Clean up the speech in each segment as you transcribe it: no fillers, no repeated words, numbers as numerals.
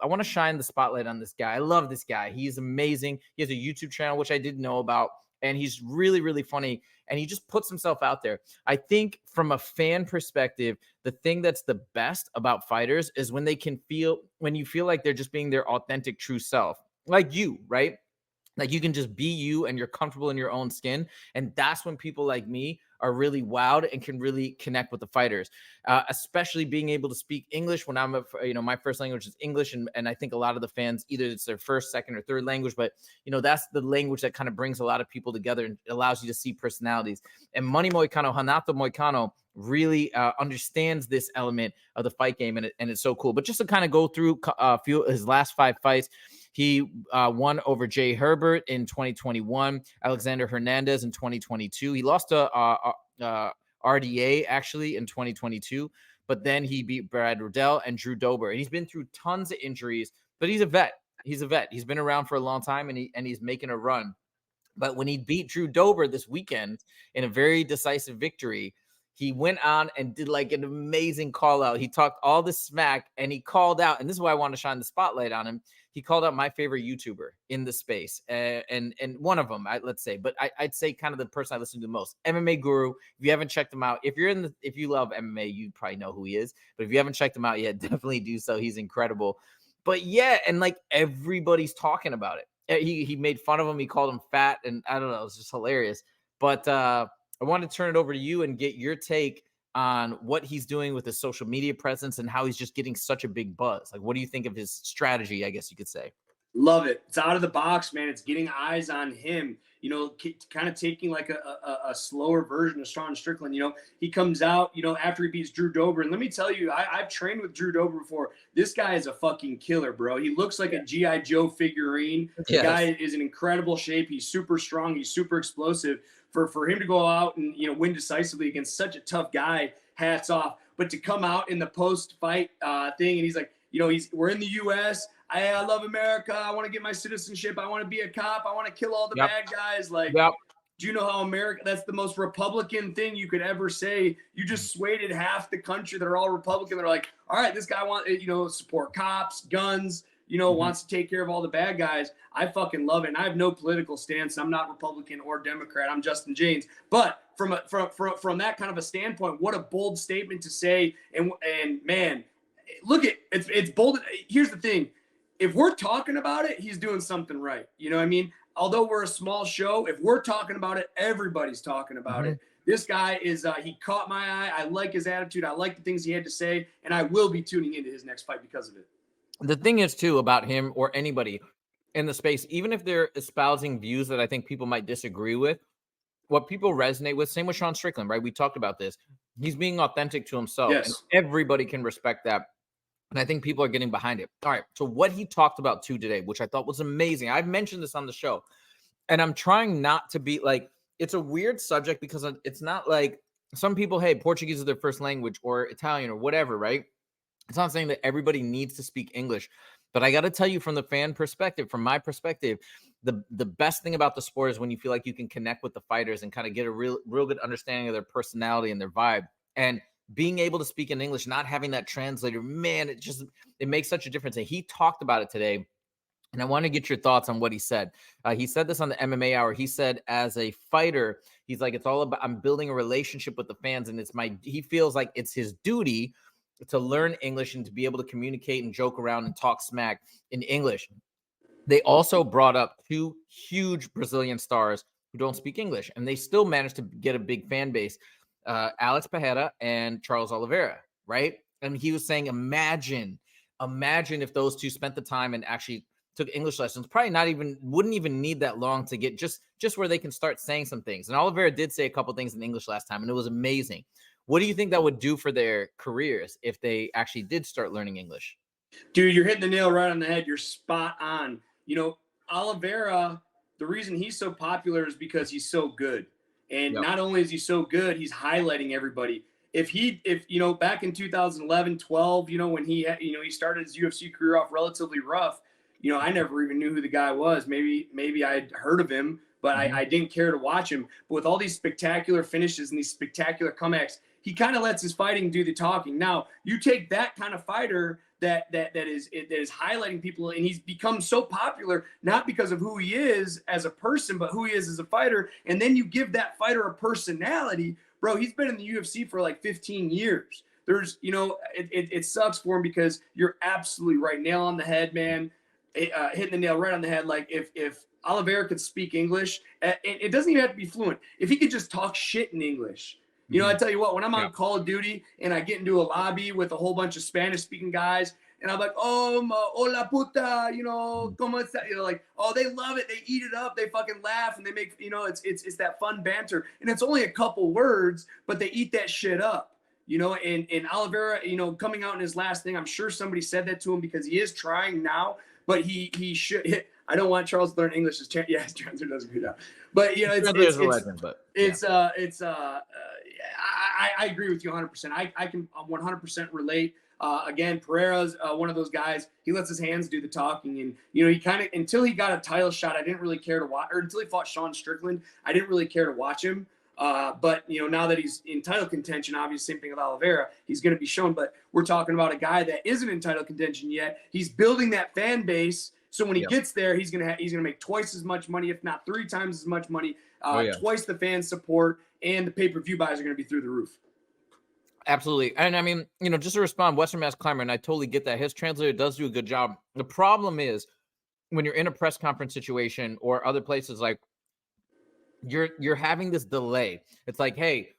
want to shine the spotlight on this guy. I love this guy. He's amazing. He has a YouTube channel, which I didn't know about, and he's really, really funny, and he just puts himself out there. I think from a fan perspective, the thing that's the best about fighters is when you feel like they're just being their authentic, true self, like you, right? Like you can just be you and you're comfortable in your own skin. And that's when people like me are really wowed and can really connect with the fighters, especially being able to speak English when my first language is English. And I think a lot of the fans, either it's their first, second, or third language, but that's the language that kind of brings a lot of people together and allows you to see personalities. And Money Moicano, Hanato Moicano, really understands this element of the fight game, and it's so cool. But just to kind of go through his last 5 fights, he won over Jay Herbert in 2021, Alexander Hernandez in 2022. He lost to RDA actually in 2022, but then he beat Brad Riddell and Drew Dober. And he's been through tons of injuries, but he's a vet. He's been around for a long time, and he's making a run. But when he beat Drew Dober this weekend in a very decisive victory, he went on and did like an amazing call out. He talked all this smack, and he called out, and this is why I want to shine the spotlight on him. He called out my favorite YouTuber in the space, and one of them, let's say, but I'd say kind of the person I listen to the most, MMA Guru. If you haven't checked him out, if you love MMA, you probably know who he is. But if you haven't checked him out yet, definitely do so. He's incredible. But yeah, and like everybody's talking about it. He made fun of him. He called him fat, and I don't know, it's just hilarious. But I want to turn it over to you and get your take on what he's doing with his social media presence and how he's just getting such a big buzz. Like, what do you think of his strategy, I guess you could say? Love it. It's out of the box, man. It's getting eyes on him, kind of taking like a slower version of Sean Strickland. He comes out, after he beats Drew Dober. And let me tell you, I've trained with Drew Dober before. This guy is a fucking killer, bro. He looks like a G.I. Joe figurine. The guy is in incredible shape. He's super strong. He's super explosive. For him to go out and, win decisively against such a tough guy, hats off. But to come out in the post-fight thing, and he's like, we're in the U.S., I love America. I want to get my citizenship. I want to be a cop. I want to kill all the bad guys. Like, do you know how that's the most Republican thing you could ever say? You just swayed half the country that are all Republican. They're like, all right, this guy wants, support cops, guns, wants to take care of all the bad guys. I fucking love it. And I have no political stance. I'm not Republican or Democrat. I'm Justin James. But from that kind of a standpoint, what a bold statement to say. And man, look it's bold. Here's the thing. If we're talking about it, he's doing something right. You know what I mean? Although we're a small show, if we're talking about it, everybody's talking about it. This guy is, he caught my eye. I like his attitude. I like the things he had to say, and I will be tuning into his next fight because of it. The thing is, too, about him or anybody in the space, even if they're espousing views that I think people might disagree with, what people resonate with, same with Sean Strickland, right? We talked about this. He's being authentic to himself, and everybody can respect that. And I think people are getting behind it. All right. So what he talked about too today, which I thought was amazing. I've mentioned this on the show, and I'm trying not to be like, it's a weird subject because it's not like some people, hey, Portuguese is their first language or Italian or whatever, right? It's not saying that everybody needs to speak English, but I got to tell you from the fan perspective, from my perspective, the best thing about the sport is when you feel like you can connect with the fighters and kind of get a real good understanding of their personality and their vibe. And being able to speak in English, not having that translator, man, it makes such a difference. And he talked about it today. And I want to get your thoughts on what he said. He said this on the MMA Hour. He said, as a fighter, he's like, it's all about, I'm building a relationship with the fans. And he feels like it's his duty to learn English and to be able to communicate and joke around and talk smack in English. They also brought up 2 huge Brazilian stars who don't speak English, and they still managed to get a big fan base. Alex Pereira and Charles Oliveira, right? And he was saying, imagine if those 2 spent the time and actually took English lessons. Probably wouldn't even need that long to get just where they can start saying some things. And Oliveira did say a couple things in English last time, and it was amazing. What do you think that would do for their careers if they actually did start learning English? Dude, you're hitting the nail right on the head. You're spot on. Oliveira, the reason he's so popular is because he's so good. And not only is he so good, he's highlighting everybody. If back in 2011, 12, when he started his UFC career off relatively rough, I never even knew who the guy was. Maybe I'd heard of him, but I didn't care to watch him. But with all these spectacular finishes and these spectacular comebacks, he kind of lets his fighting do the talking. Now, you take that kind of fighter that is highlighting people, and he's become so popular not because of who he is as a person, but who he is as a fighter. And then you give that fighter a personality, bro. He's been in the UFC for like 15 years. There's, it sucks for him because you're absolutely right, nail on the head, man. Hitting the nail right on the head. Like if Oliveira could speak English, it doesn't even have to be fluent. If he could just talk shit in English. I tell you what, when I'm on Call of Duty and I get into a lobby with a whole bunch of Spanish-speaking guys, and I'm like, hola puta, como está? Like, oh, they love it. They eat it up. They fucking laugh, and they make, it's that fun banter. And it's only a couple words, but they eat that shit up. And Oliveira, coming out in his last thing, I'm sure somebody said that to him because he is trying now, but he should. I don't want Charles to learn English. His translator does a good job. But I agree with you 100%. I can 100% relate. Again, Pereira's one of those guys. He lets his hands do the talking, and he kind of, until he got a title shot, I didn't really care to watch, or until he fought Sean Strickland, I didn't really care to watch him. But now that he's in title contention, obviously same thing with Oliveira, he's going to be shown. But we're talking about a guy that isn't in title contention yet. He's building that fan base. So when he gets there, he's gonna make twice as much money, if not 3 times as much money, twice the fan support, and the pay-per-view buys are gonna be through the roof. Absolutely. And I mean, just to respond, Western Mass Climber, and I totally get that. His translator does do a good job. The problem is when you're in a press conference situation or other places, like you're having this delay. It's like, hey,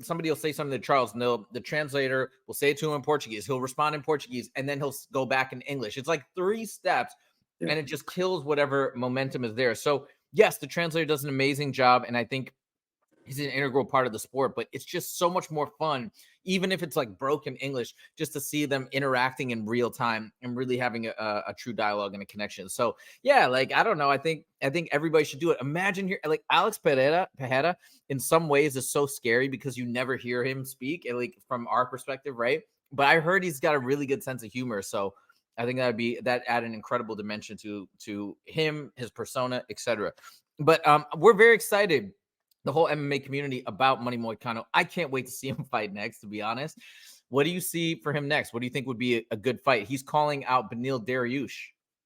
somebody will say something to Charles, and the translator will say it to him in Portuguese. He'll respond in Portuguese, and then he'll go back in English. It's like 3 steps, and it just kills whatever momentum is there. So yes, the translator does an amazing job, and I think he's an integral part of the sport, but it's just so much more fun, even if it's like broken English, just to see them interacting in real time and really having a true dialogue and a connection. So yeah, like, I don't know. I think everybody should do it. Imagine here, like Alex Pereira in some ways is so scary because you never hear him speak, like from our perspective, right? But I heard he's got a really good sense of humor. So I think that add an incredible dimension to him, his persona, etc. But we're very excited, the whole MMA community, about Money Moicano. I can't wait to see him fight next, to be honest. What do you see for him next? What do you think would be a good fight? He's calling out Beneil Dariush.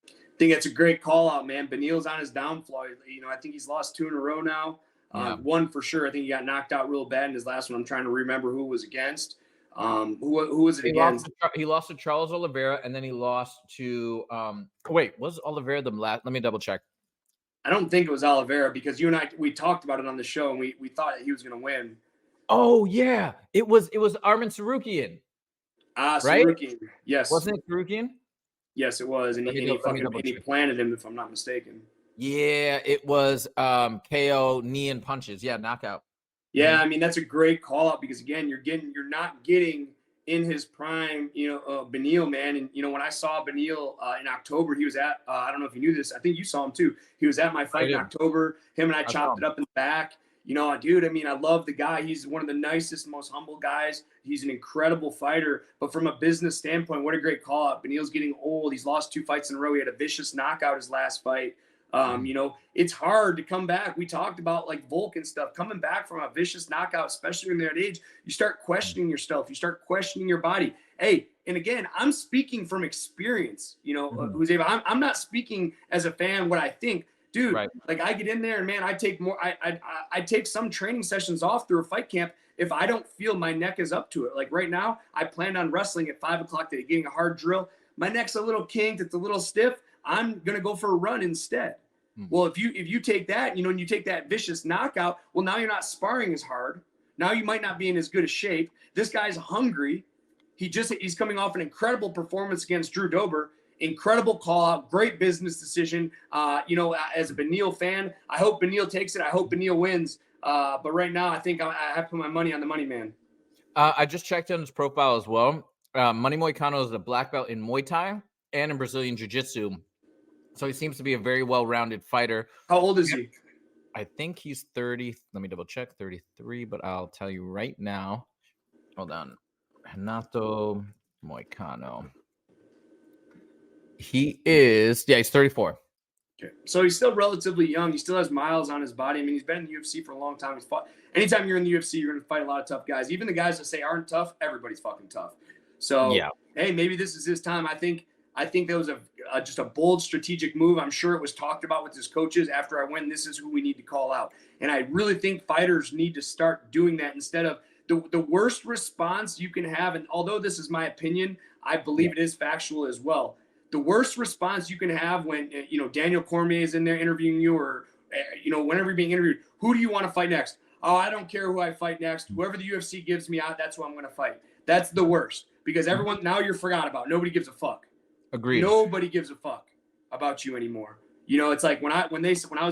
I think that's a great call out, man. Beneil's on his downfall. I think he's lost 2 in a row now. One for sure. I think he got knocked out real bad in his last one. I'm trying to remember who it was against. Who was it against? He lost to Charles Oliveira, and then he lost to was Oliveira the last? Let me double check. I don't think it was Oliveira, because you and I, we talked about it on the show, and we thought he was going to win. Oh yeah, it was Arman Sarukian. Right? Sarukian. Yes. Wasn't it Sarukian? Yes, it was, and he planted him, if I'm not mistaken. Yeah, it was KO, knee and punches. Yeah, knockout. Yeah, I mean, that's a great call out, because again, you're not getting in his prime, Beneil, man. And when I saw Beneil in October, he was at I don't know if you knew this, I think you saw him too. He was at my fight in October. Him and I chopped it up in the back. Dude, I mean, I love the guy. He's one of the nicest, most humble guys. He's an incredible fighter. But from a business standpoint, what a great call out. Beneil's getting old. He's lost 2 fights in a row. He had a vicious knockout his last fight. It's hard to come back. We talked about like Volk and stuff, coming back from a vicious knockout, especially when they're at age, you start questioning yourself. You start questioning your body. Hey, and again, I'm speaking from experience, I'm not speaking as a fan, what I think, dude, like I get in there and man, I take some training sessions off through a fight camp if I don't feel my neck is up to it. Like right now, I planned on wrestling at 5 o'clock today, getting a hard drill. My neck's a little kinked. It's a little stiff. I'm going to go for a run instead. Well, if you take that, and you take that vicious knockout, well, now you're not sparring as hard. Now you might not be in as good a shape. This guy's hungry. He's coming off an incredible performance against Drew Dober. Incredible call out, great business decision. As a Beneil fan, I hope Beneil takes it. I hope Beneil wins. But right now, I think I have to put my money on the money man. I just checked on his profile as well. Money Moicano is a black belt in Muay Thai and in Brazilian Jiu-Jitsu. So he seems to be a very well-rounded fighter. How old is he? I think he's 30. Let me double check. 33, but I'll tell you right now. Hold on. Renato Moicano. He's 34. Okay. So he's still relatively young. He still has miles on his body. I mean, he's been in the UFC for a long time. He's fought. Anytime you're in the UFC, you're going to fight a lot of tough guys. Even the guys that say aren't tough, everybody's fucking tough. So Yeah. hey, maybe this is his time. I think that was just a bold strategic move. I'm sure it was talked about with his coaches. After I win, this is who we need to call out. And I really think fighters need to start doing that instead of the worst response you can have. And although this is my opinion, I believe it is factual as well. The worst response you can have when Daniel Cormier is in there interviewing you, or whenever you're being interviewed, who do you want to fight next? Oh, I don't care who I fight next. Whoever the UFC gives me out, that's who I'm going to fight. That's the worst, because everyone now you're forgot about. Nobody gives a fuck. Agreed. Nobody gives a fuck about you anymore. It's like when I was in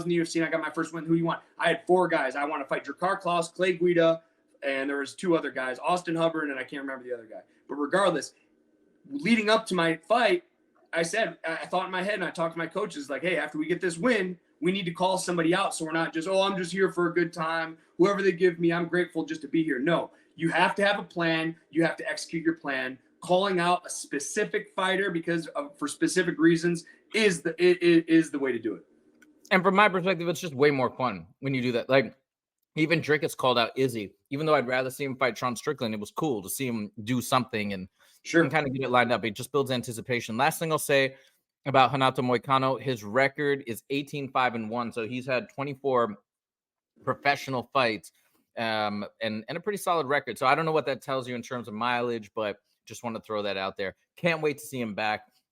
the UFC and I got my first win. Who you want? I had 4 guys. I want to fight Drakkar Klaus, Clay Guida, and there was 2 other guys, Austin Hubbard, and I can't remember the other guy. But regardless, leading up to my fight, I thought in my head, and I talked to my coaches, like, hey, after we get this win, we need to call somebody out. So we're not just, I'm just here for a good time. Whoever they give me, I'm grateful just to be here. No, you have to have a plan. You have to execute your plan. Calling out a specific fighter for specific reasons is the way to do it. And from my perspective, it's just way more fun when you do that. Like, even Drickett's called out Izzy, even though I'd rather see him fight Sean Strickland. It was cool to see him do something and kind of get it lined up. It just builds anticipation. Last thing I'll say about Renato Moicano, his record is 18-5-1. So he's had 24 professional fights and a pretty solid record. So I don't know what that tells you in terms of mileage, but just want to throw that out there. Can't wait to see him back.